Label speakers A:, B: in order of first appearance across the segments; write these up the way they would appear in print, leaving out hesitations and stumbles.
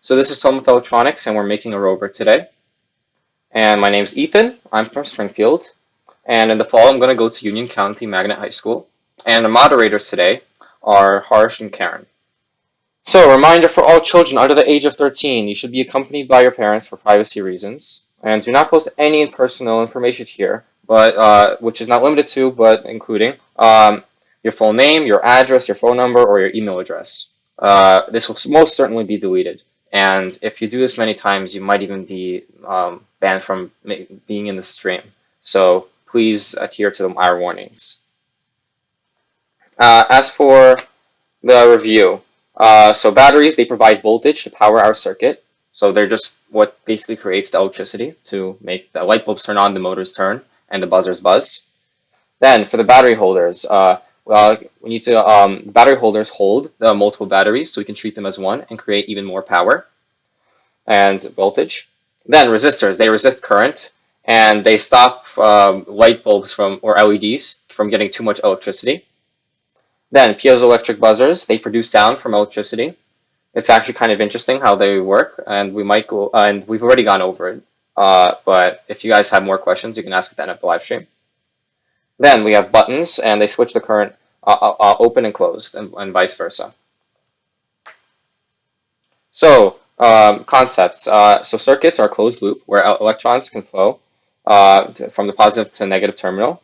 A: So this is Tom with Electronics, and we're making a rover today. And my name's Ethan. I'm from Springfield. And in the fall, I'm going to go to Union County Magnet High School. And the moderators today are Harsh and Karen. So, a reminder for all children under the age of 13, you should be accompanied by your parents for privacy reasons. And do not post any personal information here, but which is not limited to, but including your full name, your address, your phone number, or your email address. This will most certainly be deleted. And if you do this many times, you might even be banned from being in the stream. So please adhere to our warnings. As for the review, so batteries, they provide voltage to power our circuit. So they're just what basically creates the electricity to make the light bulbs turn on, the motors turn, and the buzzers buzz. Then for the battery holders, we need to battery holders hold the multiple batteries so we can treat them as one and create even more power and voltage. Then resistors, they resist current and they stop light bulbs or LEDs from getting too much electricity. Then piezoelectric buzzers, they produce sound from electricity. It's actually kind of interesting how they work, and we might go and we've already gone over it. But if you guys have more questions, you can ask at the end of the live stream. Then we have buttons, and they switch the current open and closed, and vice versa. So concepts. So circuits are closed loop, where electrons can flow from the positive to negative terminal.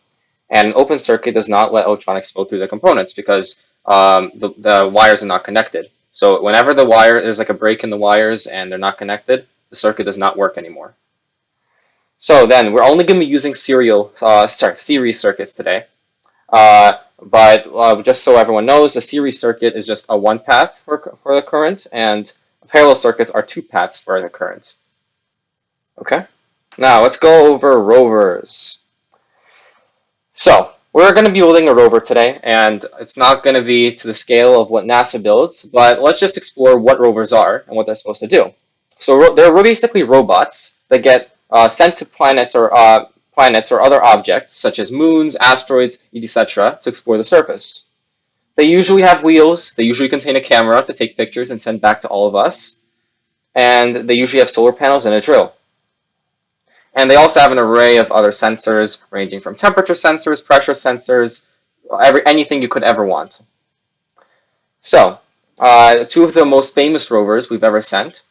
A: And an open circuit does not let electronics flow through the components because the wires are not connected. So whenever there's like a break in the wires and they're not connected, the circuit does not work anymore. So then we're only going to be using series circuits today. But just so everyone knows, the series circuit is just a one path for the current, and parallel circuits are two paths for the current. Okay, now let's go over rovers. So we're going to be building a rover today, and it's not going to be to the scale of what NASA builds, but let's just explore what rovers are and what they're supposed to do. So they're basically robots that get sent to planets or other objects, such as moons, asteroids, etc., to explore the surface. They usually have wheels, they usually contain a camera to take pictures and send back to all of us, and they usually have solar panels and a drill. And they also have an array of other sensors, ranging from temperature sensors, pressure sensors, anything you could ever want. So, two of the most famous rovers we've ever sent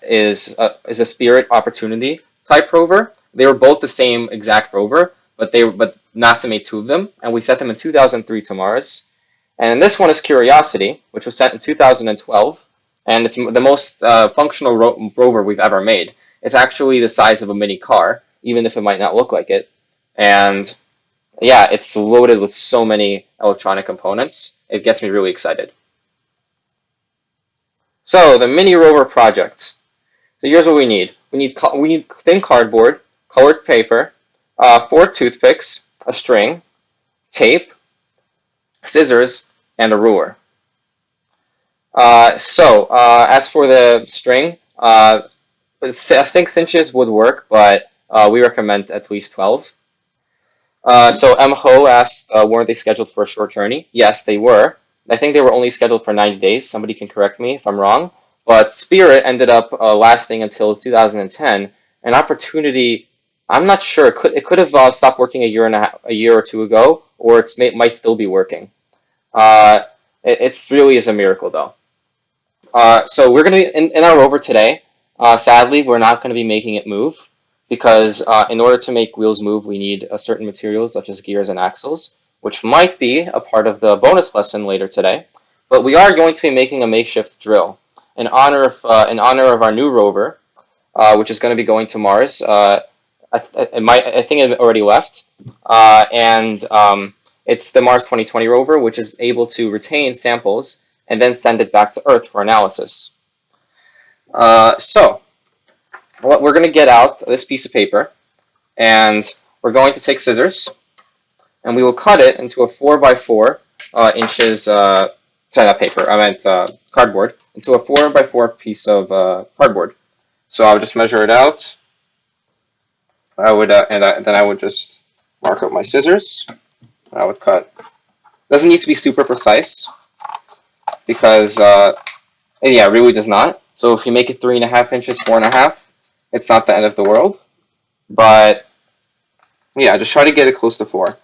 A: is a Spirit Opportunity type rover. They were both the same exact rover, but NASA made two of them, and we sent them in 2003 to Mars. And this one is Curiosity, which was sent in 2012, and it's the most functional rover we've ever made. It's actually the size of a mini car, even if it might not look like it. And yeah, it's loaded with so many electronic components. It gets me really excited. So the mini rover project. So here's what we need. We need thin cardboard, colored paper, 4 toothpicks, a string, tape, scissors, and a ruler. As for the string, 6 inches would work, but we recommend at least 12. So MHO asked, weren't they scheduled for a short journey? Yes, they were. I think they were only scheduled for 90 days. Somebody can correct me if I'm wrong. But Spirit ended up lasting until 2010. An Opportunity, I'm not sure. It could have stopped working a year or two ago, or it might still be working. It's really is a miracle, though. So we're going to be in our rover today. Sadly, we're not going to be making it move because in order to make wheels move, we need certain materials such as gears and axles, which might be a part of the bonus lesson later today. But we are going to be making a makeshift drill in honor of our new rover, which is going to be going to Mars. I think it already left, and it's the Mars 2020 rover, which is able to retain samples and then send it back to Earth for analysis. So we're going to get out this piece of paper, and we're going to take scissors, and we will cut it into a 4 by 4 inches. Sorry, not paper. I meant cardboard. Into a 4 by 4 piece of cardboard. So I would just measure it out. I would, then I would just mark out my scissors. I would cut. Doesn't need to be super precise because yeah, it really does not. So if you make it 3.5 inches, 4.5, it's not the end of the world. But yeah, just try to get it close to 4.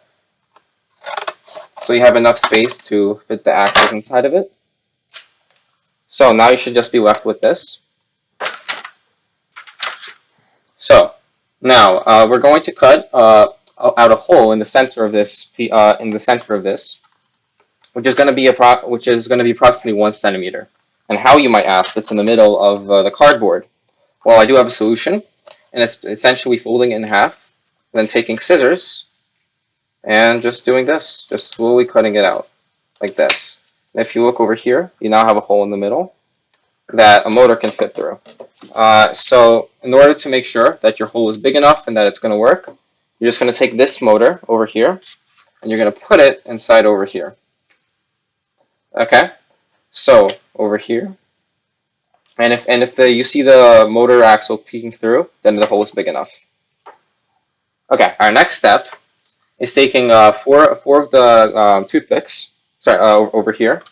A: So you have enough space to fit the axles inside of it. So now you should just be left with this. So now we're going to cut out a hole in the center of this, which is going to be approximately 1 centimeter. And how, you might ask? It's in the middle of the cardboard. Well, I do have a solution, and it's essentially folding it in half, then taking scissors and just doing this, just slowly cutting it out like this. And if you look over here, you now have a hole in the middle that a motor can fit through. So in order to make sure that your hole is big enough and that it's going to work, you're just going to take this motor over here and you're going to put it inside over here. Okay, so over here, and if you see the motor axle peeking through, then the hole is big enough. Okay, our next step is taking four of the toothpicks. Sorry, over here.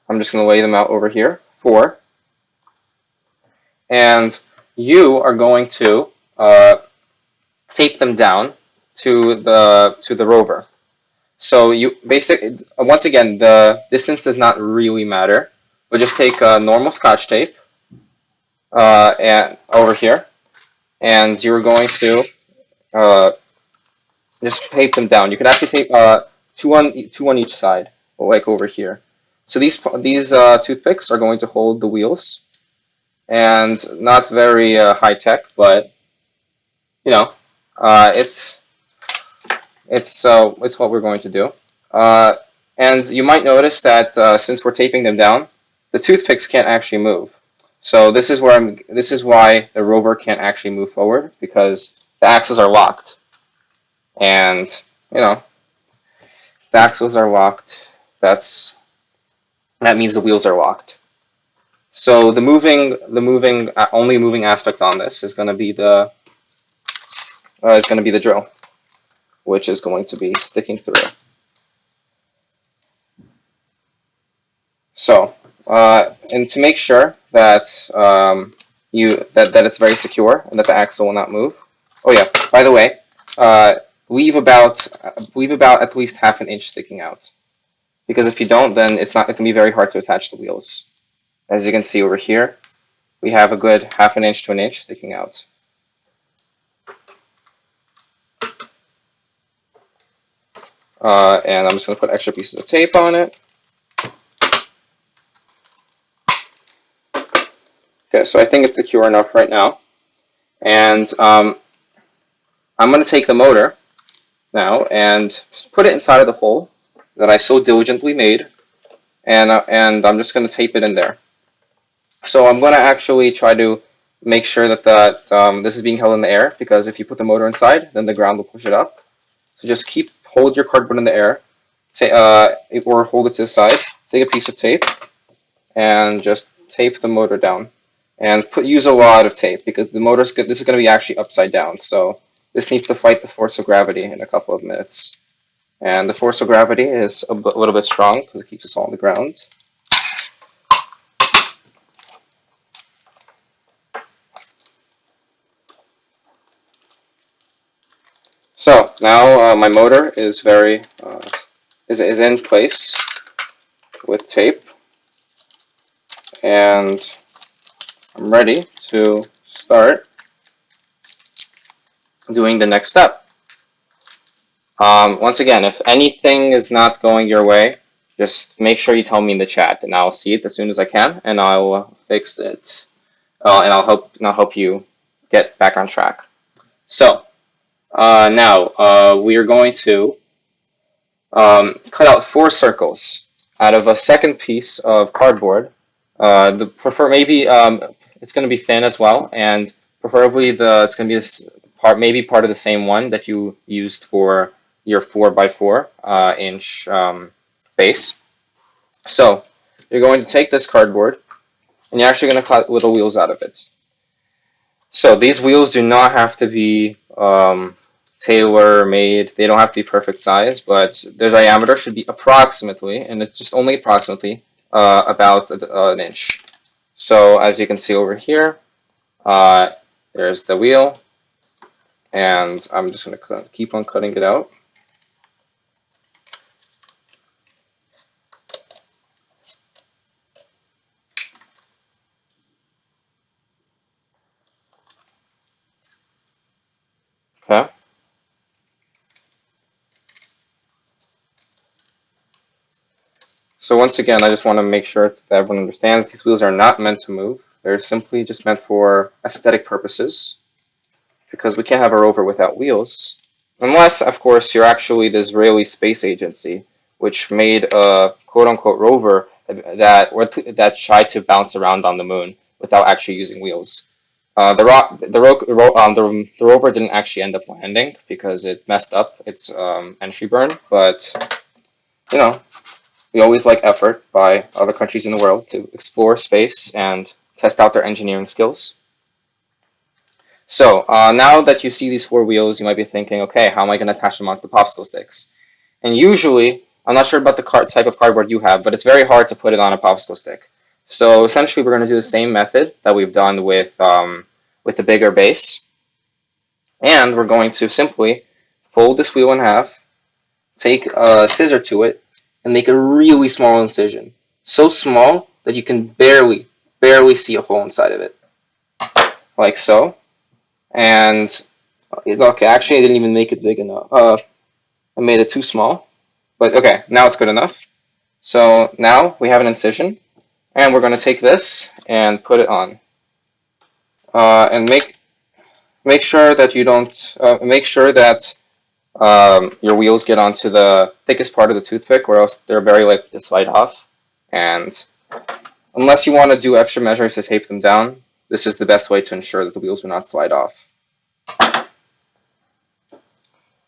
A: I'm just going to lay them out over here. 4. And you are going to tape them down to the Rover. So you once again, the distance does not really matter, but just take normal Scotch tape and over here, and you're going to just tape them down. You can actually tape two on each side, like over here. So these toothpicks are going to hold the wheels, and not very high tech, but you know, it's what we're going to do. And you might notice that since we're taping them down, the toothpicks can't actually move. So this is why the Rover can't actually move forward, because the axles are locked. And you know, the axles are locked. That means the wheels are locked. So the only moving aspect on this is going to be the drill, which is going to be sticking through. So, and to make sure that that it's very secure and that the axle will not move. Oh yeah, by the way, leave about at least half an inch sticking out, because if you don't, then it can be very hard to attach the wheels. As you can see over here, we have a good half an inch to an inch sticking out. And I'm just going to put extra pieces of tape on it. Okay, so I think it's secure enough right now. And I'm going to take the motor now and just put it inside of the hole that I so diligently made, and I'm just going to tape it in there. So I'm going to actually try to make sure that this is being held in the air, because if you put the motor inside, then the ground will push it up. So just hold your cardboard in the air, or hold it to the side. Take a piece of tape and just tape the motor down, and use a lot of tape, because this is going to be actually upside down. So this needs to fight the force of gravity in a couple of minutes, and the force of gravity is a little bit strong because it keeps us all on the ground. So now my motor is is in place with tape, and I'm ready to start doing the next step. Once again, if anything is not going your way, just make sure you tell me in the chat, and I'll see it as soon as I can, and I'll fix it, and I'll help you get back on track. So now we are going to cut out 4 circles out of a second piece of cardboard. It's going to be thin as well, and preferably it's going to be this part of the same one that you used for your 4x4 inch base. So you're going to take this cardboard, and you're actually going to cut little wheels out of it. So these wheels do not have to be tailor-made. They don't have to be perfect size, but their diameter should be approximately, and it's just only approximately, about an inch. So as you can see over here, there's the wheel, and I'm just going to keep on cutting it out. Okay. So once again, I just want to make sure that everyone understands these wheels are not meant to move. They're simply just meant for aesthetic purposes, because we can't have a rover without wheels. Unless, of course, you're actually the Israeli Space Agency, which made a quote-unquote rover that tried to bounce around on the moon without actually using wheels. The rover didn't actually end up landing because it messed up its entry burn, but you know, we always like effort by other countries in the world to explore space and test out their engineering skills. So now that you see these four wheels, you might be thinking, okay, how am I going to attach them onto the popsicle sticks? And usually, I'm not sure about the type of cardboard you have, but it's very hard to put it on a popsicle stick. So essentially, we're going to do the same method that we've done with the bigger base, and we're going to simply fold this wheel in half, take a scissor to it, and make a really small incision. So small that you can barely see a hole inside of it, like so. And look, actually, I didn't even make it big enough. I made it too small, but okay, now it's good enough. So now we have an incision, and we're going to take this and put it on, and make sure that you don't make sure that your wheels get onto the thickest part of the toothpick, or else they're very likely to slide off. And unless you want to do extra measures to tape them down, this is the best way to ensure that the wheels will not slide off.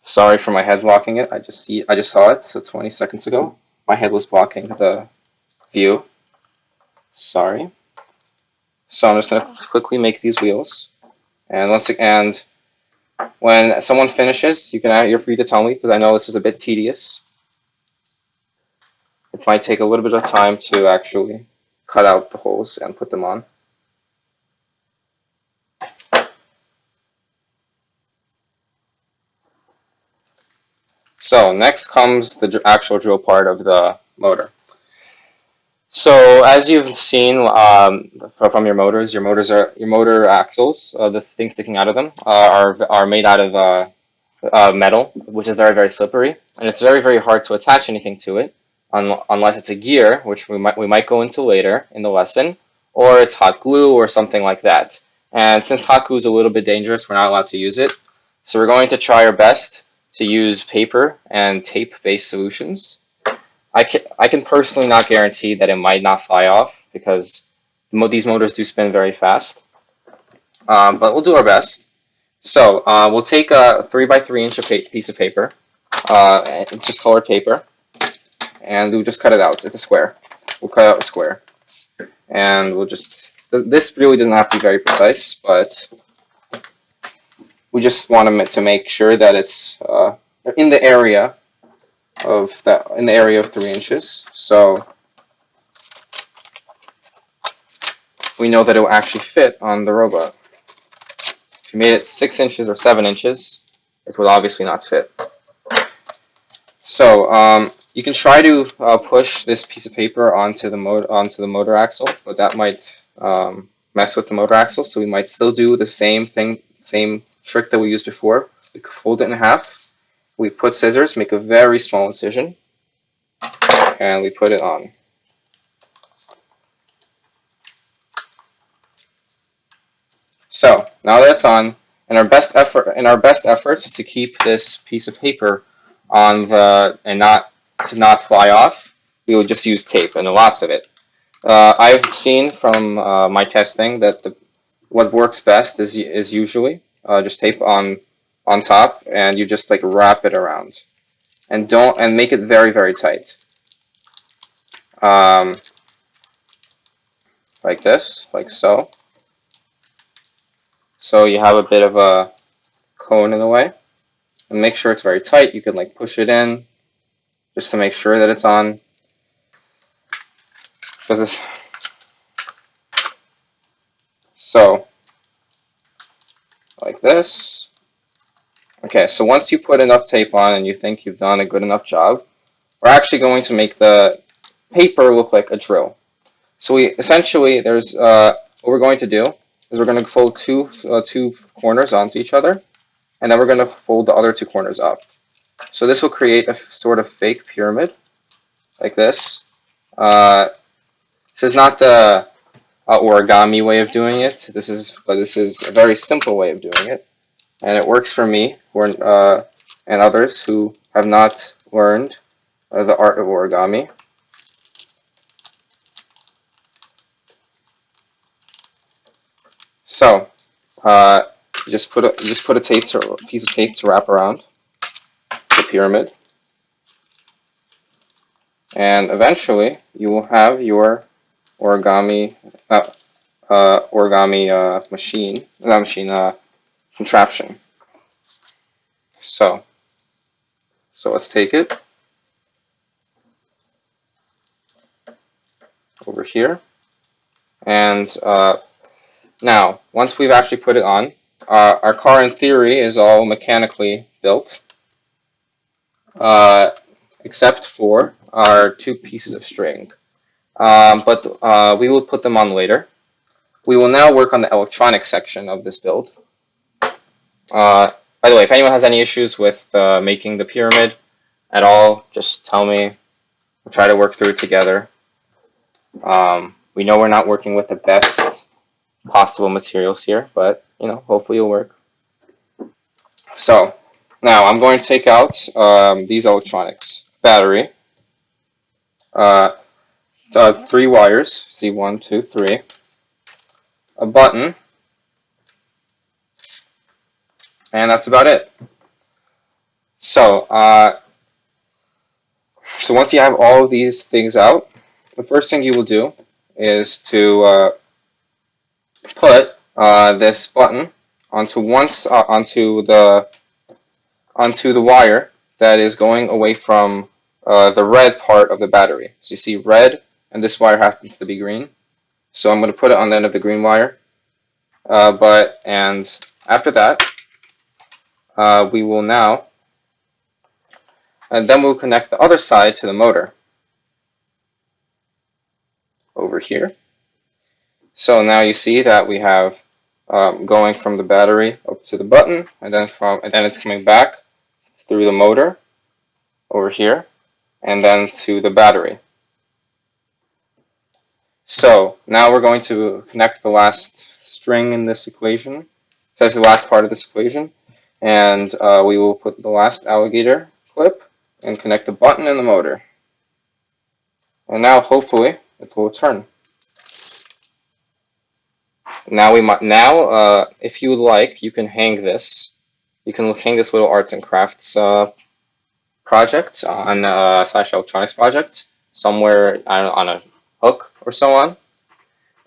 A: Sorry for my head blocking it. I just saw it. So 20 seconds ago, my head was blocking the view. Sorry. So I'm just gonna quickly make these wheels, and when someone finishes, you're free to tell me, because I know this is a bit tedious. It might take a little bit of time to actually cut out the holes and put them on. So next comes the actual drill part of the motor. So as you've seen from your motor axles, the things sticking out of them are made out of metal, which is very slippery, and it's very hard to attach anything to it, unless it's a gear, which we might go into later in the lesson, or it's hot glue or something like that. And since hot glue is a little bit dangerous, we're not allowed to use it. So we're going to try our best to use paper and tape-based solutions. I can personally not guarantee that it might not fly off, because these motors do spin very fast, but we'll do our best. So we'll take a 3x3 inch piece of paper, it's just colored paper, and we'll just cut it out. It's a square. We'll cut out a square, and we'll just. This really doesn't have to be very precise, but we just want to make sure that it's in the area of 3 inches. So we know that it will actually fit on the robot. If you made it 6 inches or 7 inches, it would obviously not fit. So you can try to push this piece of paper onto the motor axle, but that might mess with the motor axle. So we might still do the same trick that we used before. We fold it in half. We put scissors, make a very small incision, and we put it on. So now that it's on, in our best efforts to keep this piece of paper on and to not fly off, we will just use tape, and lots of it. I've seen from my testing that what works best is usually just tape on top, and you just like wrap it around, and make it very tight, like this, like so. So you have a bit of a cone in the way, and make sure it's very tight. You can like push it in just to make sure that it's on, because So, like this. Okay, so once you put enough tape on and you think you've done a good enough job, we're actually going to make the paper look like a drill. So we essentially, what we're going to do is we're going to fold two corners onto each other, and then we're going to fold the other two corners up. So this will create a sort of fake pyramid, like this. This is not the origami way of doing it. This is a very simple way of doing it, and it works for me and others who have not learned the art of origami. So you just put a piece of tape to wrap around the pyramid, and eventually you will have your origami machine, not machine, contraption. So let's take it over here, and now once we've actually put it on, our car in theory is all mechanically built, except for our two pieces of string. But we will put them on later. We will now work on the electronic section of this build. By the way, if anyone has any issues with making the pyramid at all, just tell me. We'll try to work through it together. We know we're not working with the best possible materials here, but hopefully it'll work. So now I'm going to take out these electronics: battery, 3 wires. See, 1, 2, 3. A button, and that's about it. So once you have all of these things out, the first thing you will do is to put this button onto the wire that is going away from the red part of the battery. So you see red, and this wire happens to be green. So I'm going to put it on the end of the green wire. And after that, we will now, and then we'll connect the other side to the motor over here. So now you see that we have going from the battery up to the button, and then it's coming back through the motor over here, and then to the battery. So now we're going to connect the last string in this equation. That's the last part of this equation, and we will put the last alligator clip and connect the button and the motor. And now hopefully it will turn. Now if you would like, you can hang this. You can hang this little arts and crafts project on / electronics project somewhere on a hook or so on.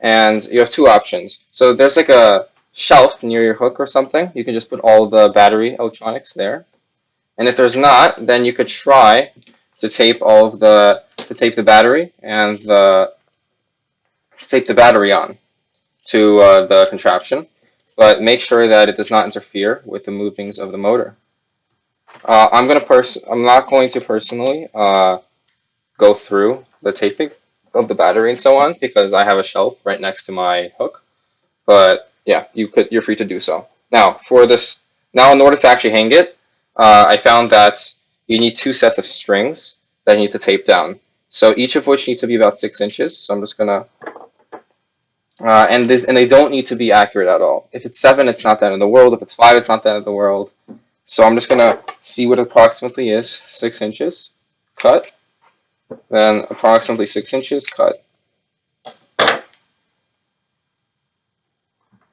A: And you have two options. So there's like a shelf near your hook or something. You can just put all the battery electronics there. And if there's not, then you could try to tape the battery and tape the battery on to the contraption, but make sure that it does not interfere with the movings of the motor. I'm not going to personally go through the taping of the battery and so on because I have a shelf right next to my hook. But yeah, you're free to do so. Now in order to actually hang it, I found that you need 2 sets of strings that you need to tape down. So each of which needs to be about 6 inches. So I'm just gonna and they don't need to be accurate at all. If it's 7, it's not the end of the world. If it's 5, it's not the end of the world. So I'm just gonna see what approximately is 6 inches, cut, then approximately 6 inches, cut.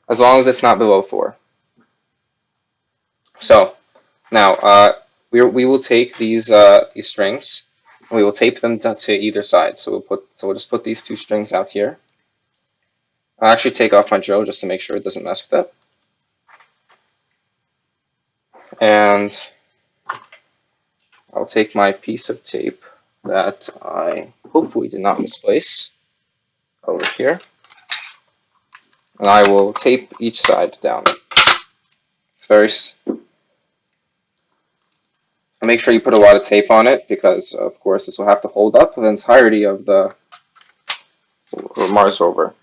A: As long as it's not below 4. So now we will take these strings and we will tape them to either side. So we'll just put these 2 strings out here. I'll actually take off my drill just to make sure it doesn't mess with it. And I'll take my piece of tape that I hopefully did not misplace over here. and I will tape each side down. It's very. Make sure you put a lot of tape on it because, of course, this will have to hold up the entirety of the Mars rover.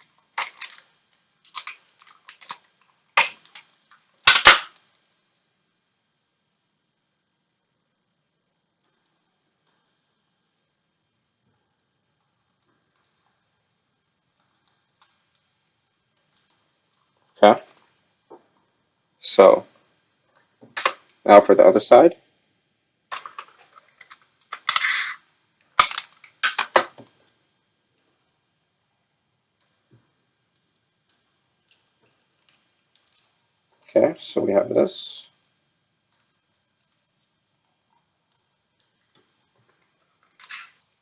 A: Okay. So now for the other side. Okay, so we have this.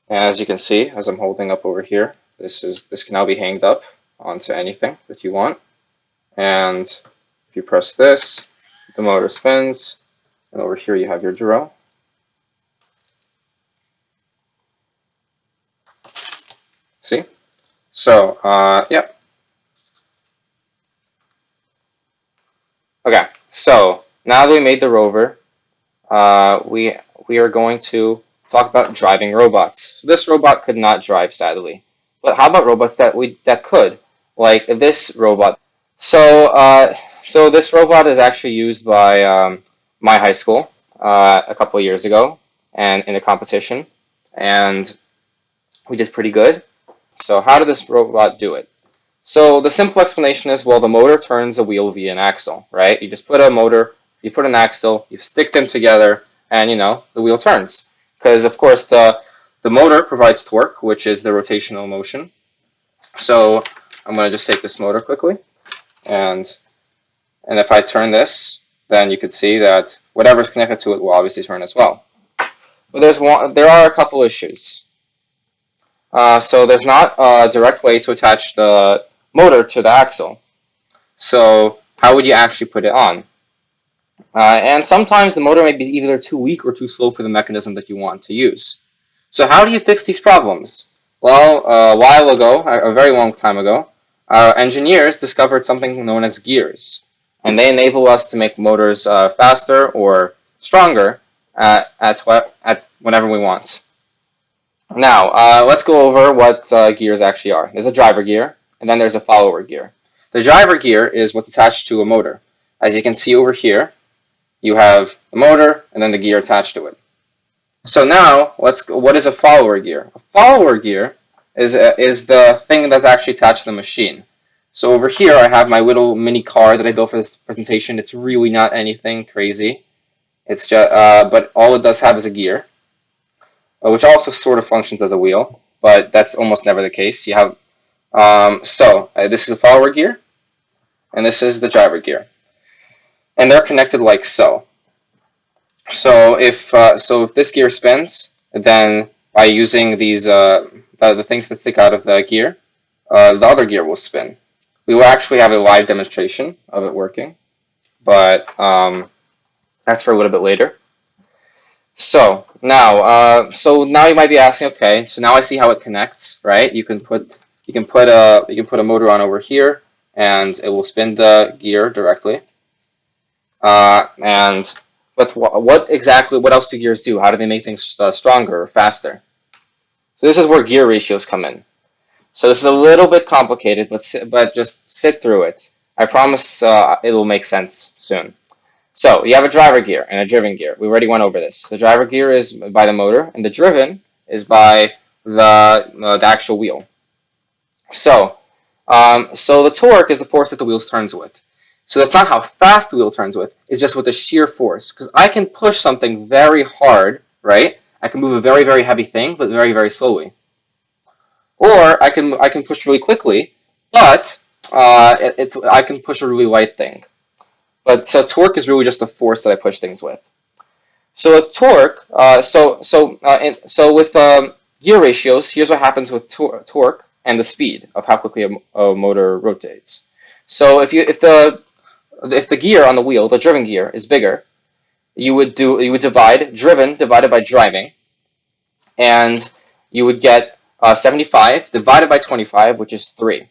A: And as you can see, as I'm holding up over here, this can now be hanged up onto anything that you want. And if you press this, the motor spins, and over here you have your drill. See? So, yeah. Okay, so now that we made the rover, we are going to talk about driving robots. This robot could not drive, sadly. But how about robots that could, like this robot? So so this robot is actually used by my high school a couple of years ago, and in a competition, and we did pretty good. So how did this robot do it? So the simple explanation is, well, the motor turns a wheel via an axle, right? You just put a motor, you put an axle, you stick them together, and the wheel turns. Because of course the motor provides torque, which is the rotational motion. So I'm going to just take this motor quickly, and if I turn this, then you could see that whatever's connected to it will obviously turn as well. But there are a couple issues. So there's not a direct way to attach the motor to the axle. So how would you actually put it on? And sometimes the motor may be either too weak or too slow for the mechanism that you want to use. So how do you fix these problems? Well, a while ago, a very long time ago, our engineers discovered something known as gears. And they enable us to make motors faster or stronger at whenever we want. Now, let's go over what gears actually are. There's a driver gear, and then there's a follower gear. The driver gear is what's attached to a motor. As you can see over here, you have the motor and then the gear attached to it. So now, what is a follower gear? A follower gear is the thing that's actually attached to the machine. So over here, I have my little mini car that I built for this presentation. It's really not anything crazy. It's just, but all it does have is a gear, which also sort of functions as a wheel, but that's almost never the case. You have this is a follower gear, and this is the driver gear, and they're connected like so. So if this gear spins, then by using these the things that stick out of the gear, the other gear will spin. We will actually have a live demonstration of it working, but that's for a little bit later. So now you might be asking, okay, so now I see how it connects, right? You can put a motor on over here, and it will spin the gear directly. But what else do gears do? How do they make things stronger or faster? So this is where gear ratios come in. So this is a little bit complicated, but just sit through it. I promise it will make sense soon. So you have a driver gear and a driven gear. We already went over this. The driver gear is by the motor, and the driven is by the actual wheel. So the torque is the force that the wheel turns with. So that's not how fast the wheel turns with, it's just with the sheer force. Because I can push something very hard, right? I can move a very, very heavy thing, but very, very slowly. Or I can push really quickly, but I can push a really light thing. But so torque is really just the force that I push things with. So a torque, so with gear ratios, here's what happens with torque and the speed of how quickly a motor rotates. So if the gear on the wheel, the driven gear, is bigger, you would divide driven divided by driving, and you would get 75 divided by 25, which is 3.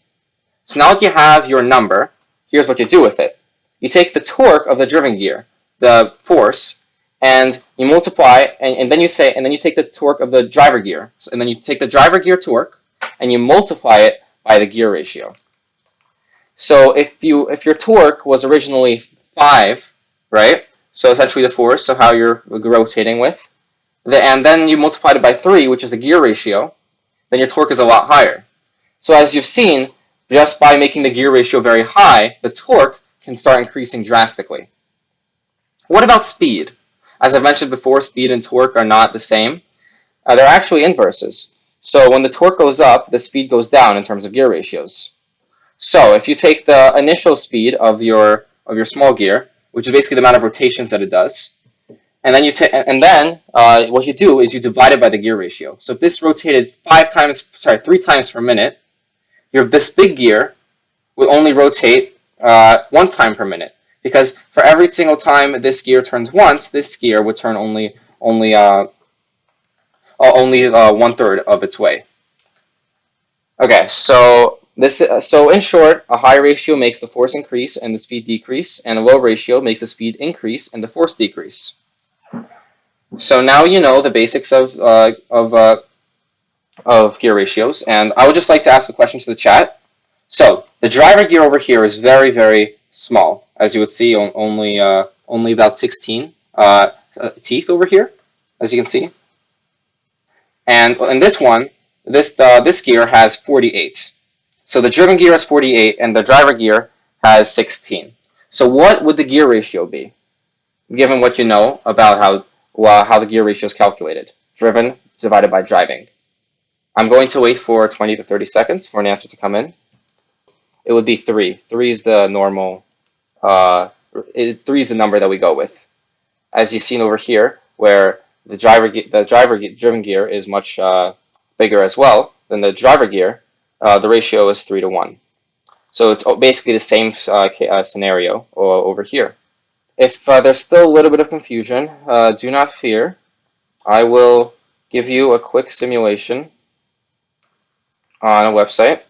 A: So now that you have your number, here's what you do with it. You take the torque of the driven gear, the force, and you multiply, and then you take the torque of the driver gear, and then you take the driver gear torque, and you multiply it by the gear ratio. So if your torque was originally 5, right? So essentially the force, so how you're rotating with, and then you multiply it by 3, which is the gear ratio, then your torque is a lot higher. So as you've seen, just by making the gear ratio very high, the torque can start increasing drastically. What about speed? As I've mentioned before, speed and torque are not the same. They're actually inverses. So when the torque goes up, the speed goes down in terms of gear ratios. So if you take the initial speed of your small gear, which is basically the amount of rotations that it does, and then what you do is you divide it by the gear ratio. So if this rotated 3 times per minute, this big gear will only rotate 1 time per minute, because for every single time this gear turns once, this gear would turn only 1/3 of its way. Okay, so in short, a high ratio makes the force increase and the speed decrease, and a low ratio makes the speed increase and the force decrease. So now you know the basics of gear ratios, and I would just like to ask a question to the chat. So the driver gear over here is very, very small, as you would see, only about 16 teeth over here, as you can see. And in this one, this gear has 48. So the driven gear has 48, and the driver gear has 16. So what would the gear ratio be, given what you know about how the gear ratio is calculated? Driven divided by driving. I'm going to wait for 20 to 30 seconds for an answer to come in. It would be 3. 3 is the normal. 3 is the number that we go with. As you've seen over here, where the driven gear is much bigger as well than the driver gear, the ratio is 3 to 1. So it's basically the same scenario over here. If there's still a little bit of confusion, do not fear. I will give you a quick simulation on a website,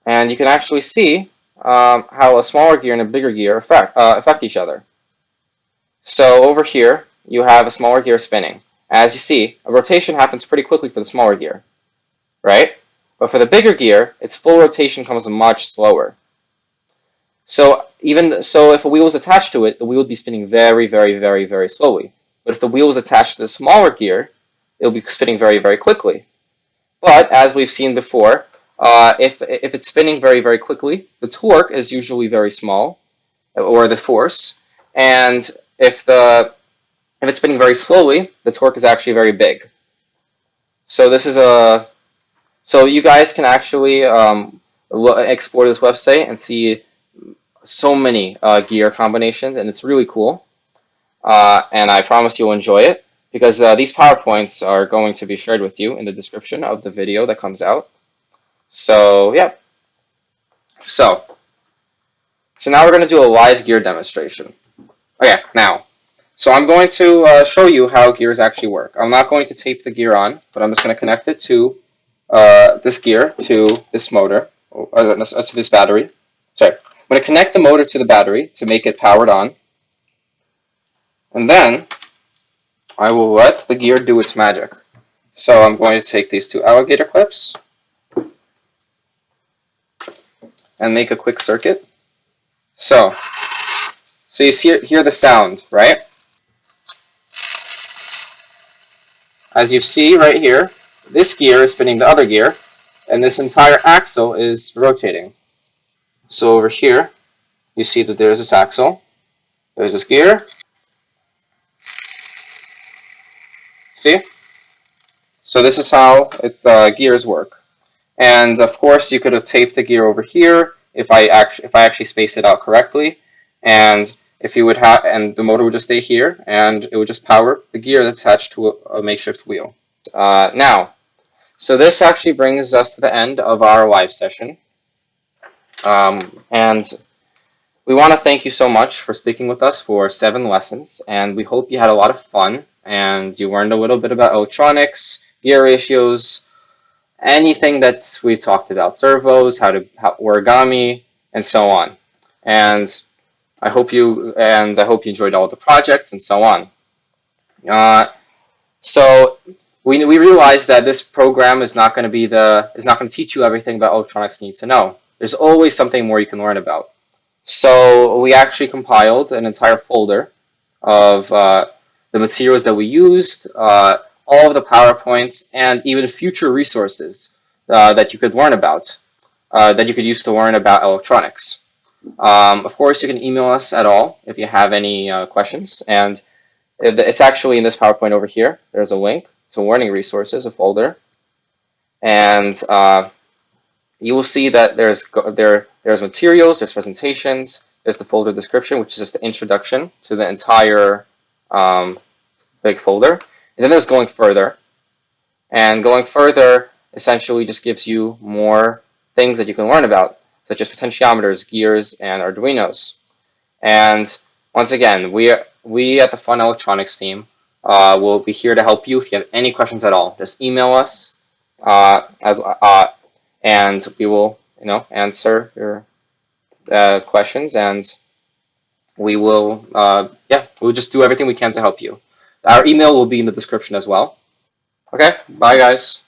A: and you can actually see how a smaller gear and a bigger gear affect each other. So over here, you have a smaller gear spinning. As you see, a rotation happens pretty quickly for the smaller gear, right? But for the bigger gear, its full rotation comes much slower. So if a wheel was attached to it, the wheel would be spinning very, very, very, very slowly. But if the wheel was attached to the smaller gear, it will be spinning very, very quickly. But as we've seen before, if it's spinning very, very quickly, the torque is usually very small, or the force, and if it's spinning very slowly, the torque is actually very big. So so you guys can actually explore this website and see so many gear combinations, and it's really cool. And I promise you'll enjoy it, because these PowerPoints are going to be shared with you in the description of the video that comes out. So yeah. So now we're going to do a live gear demonstration. Okay, so I'm going to show you how gears actually work. I'm not going to tape the gear on, but I'm just going to connect it to this gear to this motor, to this battery. Sorry, I'm going to connect the motor to the battery to make it powered on. And then I will let the gear do its magic. So I'm going to take these 2 alligator clips and make a quick circuit. So you hear the sound, right? As you see right here, this gear is spinning the other gear, and this entire axle is rotating. So over here, you see that there's this axle, there's this gear. See? So this is how gears work. And of course, you could have taped the gear over here if I actually spaced it out correctly, and the motor would just stay here, and it would just power the gear that's attached to a makeshift wheel. So this actually brings us to the end of our live session, and we want to thank you so much for sticking with us for 7 lessons, and we hope you had a lot of fun and you learned a little bit about electronics, gear ratios, anything that we talked about, servos, how origami, and so on. And I hope you enjoyed all the projects and so on. Uh, so we realized that this program is not going to teach you everything about electronics you need to know. There's always something more you can learn about. So we actually compiled an entire folder of the materials that we used, all of the PowerPoints, and even future resources that you could learn about, that you could use to learn about electronics. Of course, you can email us at all if you have any questions, and it's actually in this PowerPoint over here. There's a link to learning resources, a folder, and you will see that there's materials, there's presentations, there's the folder description, which is just the introduction to the entire big folder, and then there's going further. And going further essentially just gives you more things that you can learn about, such as potentiometers, gears, and Arduinos. And once again, we at the Fun Electronics team will be here to help you if you have any questions at all. Just email us, and we will, answer your questions, and we'll just do everything we can to help you. Our email will be in the description as well. Okay, bye guys.